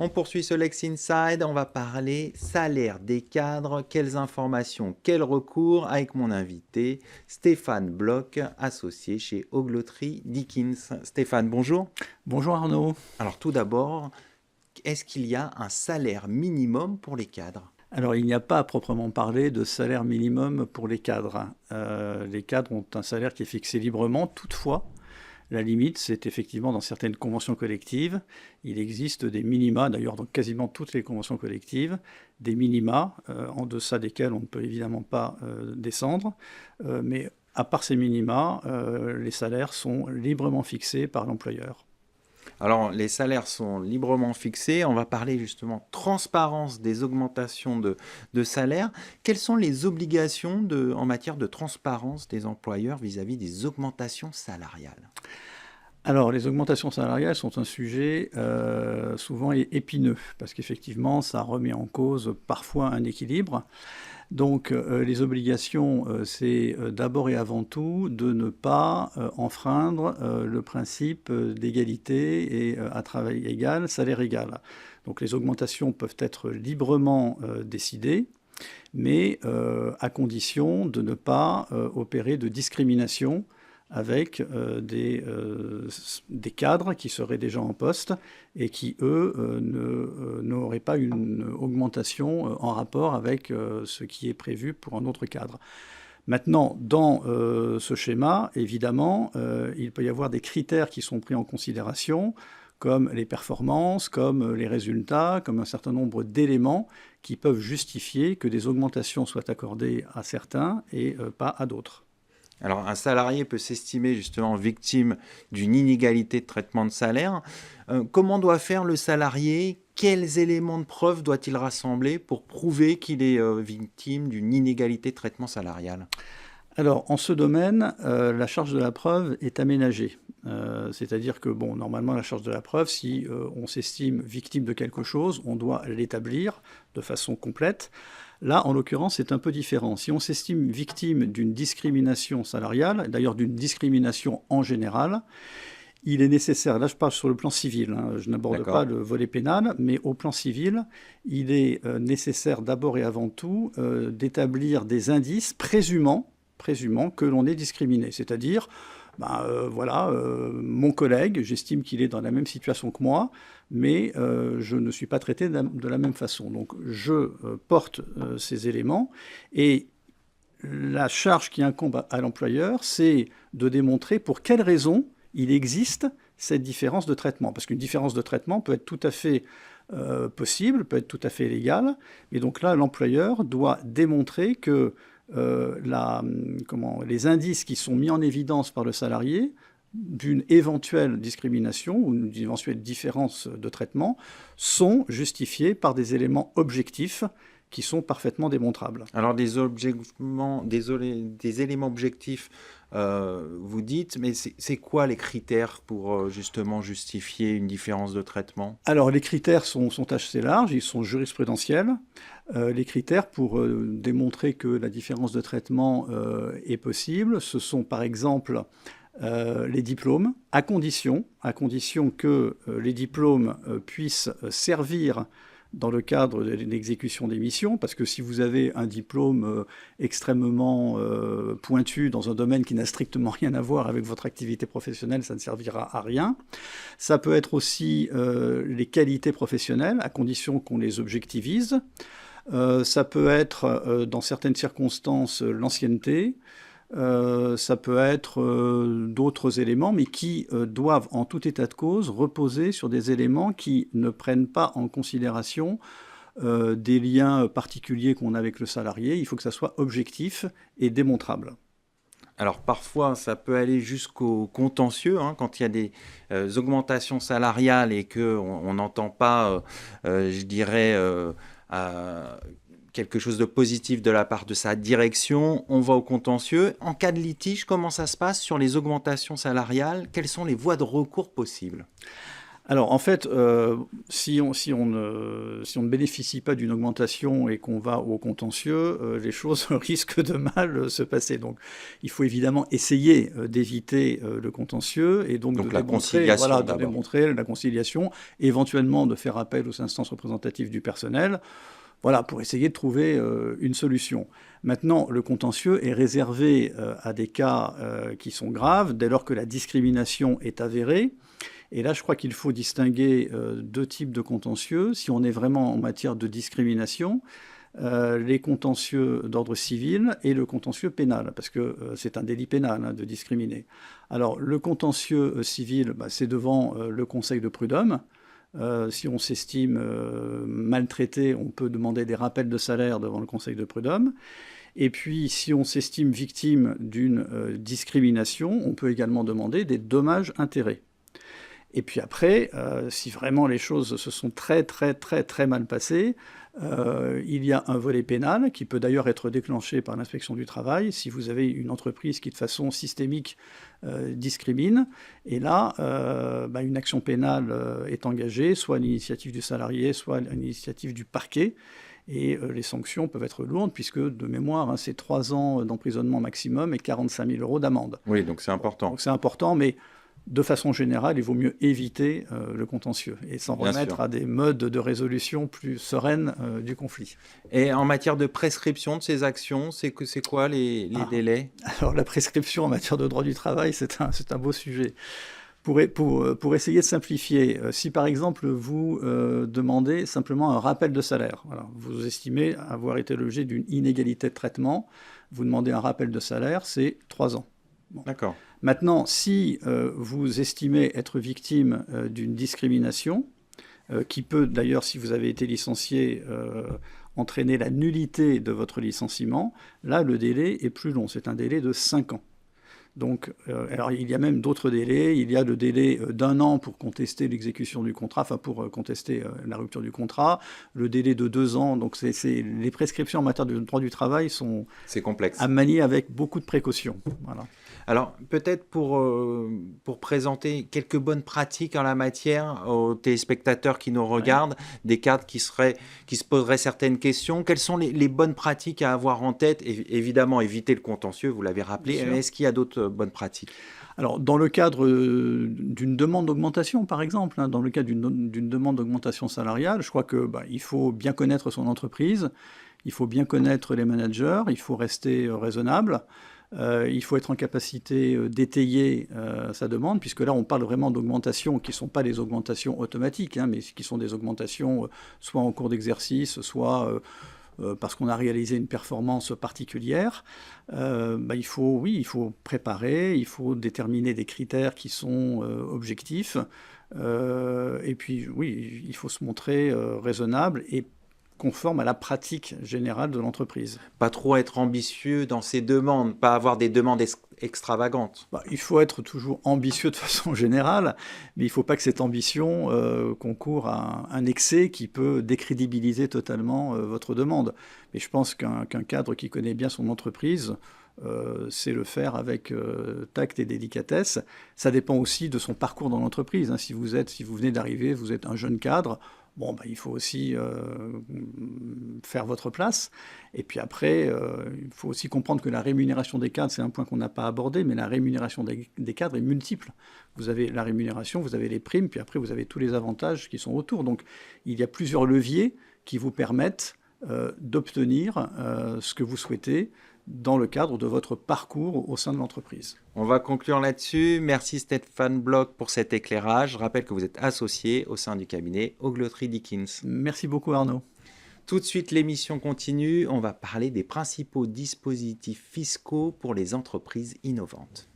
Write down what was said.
On poursuit ce Lex Inside, on va parler salaire des cadres, quelles informations, quels recours avec mon invité Stéphane Bloch, associé chez Ogletree Dickens. Stéphane, bonjour. Bonjour Arnaud. Alors tout d'abord, est-ce qu'il y a un salaire minimum pour les cadres? Alors il n'y a pas à proprement parler de salaire minimum pour les cadres. Les cadres ont un salaire qui est fixé librement. Toutefois, la limite, c'est effectivement dans certaines conventions collectives. Il existe des minima, d'ailleurs dans quasiment toutes les conventions collectives, des minima en deçà desquels on ne peut évidemment pas descendre. Mais à part ces minima, les salaires sont librement fixés par l'employeur. Alors, les salaires sont librement fixés. On va parler justement transparence des augmentations de salaire. Quelles sont les obligations en matière de transparence des employeurs vis-à-vis des augmentations salariales? Alors, les augmentations salariales sont un sujet souvent épineux, parce qu'effectivement, ça remet en cause parfois un équilibre. Donc, les obligations, c'est d'abord et avant tout de ne pas enfreindre le principe d'égalité et à travail égal, salaire égal. Donc, les augmentations peuvent être librement décidées, mais à condition de ne pas opérer de discrimination avec des cadres qui seraient déjà en poste et qui, eux, n'auraient pas une augmentation en rapport avec ce qui est prévu pour un autre cadre. Maintenant, dans ce schéma, évidemment, il peut y avoir des critères qui sont pris en considération, comme les performances, comme les résultats, comme un certain nombre d'éléments qui peuvent justifier que des augmentations soient accordées à certains et pas à d'autres. Alors, un salarié peut s'estimer justement victime d'une inégalité de traitement de salaire. Comment doit faire le salarié? Quels éléments de preuve doit-il rassembler pour prouver qu'il est victime d'une inégalité de traitement salarial? Alors, en ce domaine, la charge de la preuve est aménagée. C'est-à-dire que, bon, normalement, la charge de la preuve, si on s'estime victime de quelque chose, on doit l'établir de façon complète. Là, en l'occurrence, c'est un peu différent. Si on s'estime victime d'une discrimination salariale, d'ailleurs d'une discrimination en général, il est nécessaire, là je parle sur le plan civil, hein, je n'aborde pas D'accord. le volet pénal, mais au plan civil, il est nécessaire d'abord et avant tout d'établir des indices présumant que l'on est discriminé. C'est-à-dire, voilà, mon collègue, j'estime qu'il est dans la même situation que moi, mais je ne suis pas traité de la même façon. Donc je porte ces éléments et la charge qui incombe à l'employeur, c'est de démontrer pour quelles raisons il existe cette différence de traitement. Parce qu'une différence de traitement peut être tout à fait possible, peut être tout à fait légale, et donc là, l'employeur doit démontrer que les indices qui sont mis en évidence par le salarié d'une éventuelle discrimination ou d'une éventuelle différence de traitement sont justifiés par des éléments objectifs qui sont parfaitement démontrables. Alors, des éléments objectifs, vous dites, mais c'est quoi les critères pour justement justifier une différence de traitement? Alors, les critères sont assez larges, ils sont jurisprudentiels. Les critères pour démontrer que la différence de traitement est possible, ce sont par exemple les diplômes, à condition que les diplômes puissent servir dans le cadre de l'exécution des missions, parce que si vous avez un diplôme extrêmement pointu dans un domaine qui n'a strictement rien à voir avec votre activité professionnelle, ça ne servira à rien. Ça peut être aussi les qualités professionnelles, à condition qu'on les objectivise. Ça peut être, dans certaines circonstances, l'ancienneté. Ça peut être d'autres éléments, mais qui doivent, en tout état de cause, reposer sur des éléments qui ne prennent pas en considération des liens particuliers qu'on a avec le salarié. Il faut que ça soit objectif et démontrable. Alors parfois, ça peut aller jusqu'au contentieux, hein, quand il y a des augmentations salariales et qu'on n'entend pas, je dirais, quelque chose de positif de la part de sa direction, on va au contentieux. En cas de litige, comment ça se passe sur les augmentations salariales? Quelles sont les voies de recours possibles? Alors, en fait, si on ne bénéficie pas d'une augmentation et qu'on va au contentieux, les choses risquent de mal se passer. Donc, il faut évidemment essayer d'éviter le contentieux et donc Donc de la démontrer, conciliation voilà, de d'abord. démontrer la conciliation, éventuellement de faire appel aux instances représentatives du personnel, voilà, pour essayer de trouver une solution. Maintenant, le contentieux est réservé à des cas qui sont graves, dès lors que la discrimination est avérée. Et là, je crois qu'il faut distinguer deux types de contentieux. Si on est vraiment en matière de discrimination, les contentieux d'ordre civil et le contentieux pénal, parce que c'est un délit pénal de discriminer. Alors, le contentieux civil, c'est devant le Conseil de prud'homme. Si on s'estime maltraité, on peut demander des rappels de salaire devant le Conseil de prud'homme. Et puis, si on s'estime victime d'une discrimination, on peut également demander des dommages-intérêts. Et puis après, si vraiment les choses se sont très très très très mal passées, il y a un volet pénal qui peut d'ailleurs être déclenché par l'inspection du travail si vous avez une entreprise qui de façon systémique discrimine. Et là, une action pénale est engagée, soit à l'initiative du salarié, soit à l'initiative du parquet. Et les sanctions peuvent être lourdes, puisque de mémoire, c'est 3 ans d'emprisonnement maximum et 45 000 € d'amende. Oui, donc c'est important. Donc c'est important, mais de façon générale, il vaut mieux éviter le contentieux et s'en Bien remettre sûr. à des modes de résolution plus sereines du conflit. Et en matière de prescription de ces actions, c'est quoi les délais? Alors la prescription en matière de droit du travail, c'est un beau sujet. Pour essayer de simplifier, si par exemple vous demandez simplement un rappel de salaire, voilà, vous estimez avoir été l'objet d'une inégalité de traitement, vous demandez un rappel de salaire, c'est 3 ans. Bon. D'accord. Maintenant, si vous estimez être victime d'une discrimination, qui peut d'ailleurs, si vous avez été licencié, entraîner la nullité de votre licenciement, là, le délai est plus long. C'est un délai de 5 ans. Donc, alors il y a même d'autres délais. Il y a le délai d'1 an pour contester l'exécution du contrat, enfin pour contester la rupture du contrat, le délai de 2 ans. Donc, les prescriptions en matière de droit du travail sont C'est complexe. à manier avec beaucoup de précautions. Voilà. Alors, peut-être pour présenter quelques bonnes pratiques en la matière aux téléspectateurs qui nous regardent, des cadres qui se poseraient certaines questions, quelles sont les bonnes pratiques à avoir en tête? Évidemment, éviter le contentieux, vous l'avez rappelé, Bien sûr. mais est-ce qu'il y a d'autres bonnes pratiques? Alors, dans le cadre d'une demande d'augmentation, par exemple, dans le cadre d'une demande d'augmentation salariale, je crois que il faut bien connaître son entreprise, il faut bien connaître les managers, il faut rester raisonnable. Il faut être en capacité d'étayer sa demande, puisque là, on parle vraiment d'augmentations qui ne sont pas des augmentations automatiques, mais qui sont des augmentations soit en cours d'exercice, soit parce qu'on a réalisé une performance particulière. Il faut préparer, il faut déterminer des critères qui sont objectifs. Et puis, oui, il faut se montrer raisonnable et conforme à la pratique générale de l'entreprise. Pas trop être ambitieux dans ses demandes, pas avoir des demandes extravagantes. Il faut être toujours ambitieux de façon générale, mais il ne faut pas que cette ambition concourt à un excès qui peut décrédibiliser totalement votre demande. Mais je pense qu'un cadre qui connaît bien son entreprise sait le faire avec tact et délicatesse. Ça dépend aussi de son parcours dans l'entreprise. Si vous venez d'arriver, vous êtes un jeune cadre, il faut aussi faire votre place. Et puis après, il faut aussi comprendre que la rémunération des cadres, c'est un point qu'on n'a pas abordé, mais la rémunération des cadres est multiple. Vous avez la rémunération, vous avez les primes, puis après, vous avez tous les avantages qui sont autour. Donc, il y a plusieurs leviers qui vous permettent d'obtenir ce que vous souhaitez dans le cadre de votre parcours au sein de l'entreprise. On va conclure là-dessus. Merci Stéphane Bloch pour cet éclairage. Je rappelle que vous êtes associé au sein du cabinet Ogletree Dickens. Merci beaucoup Arnaud. Tout de suite, l'émission continue. On va parler des principaux dispositifs fiscaux pour les entreprises innovantes.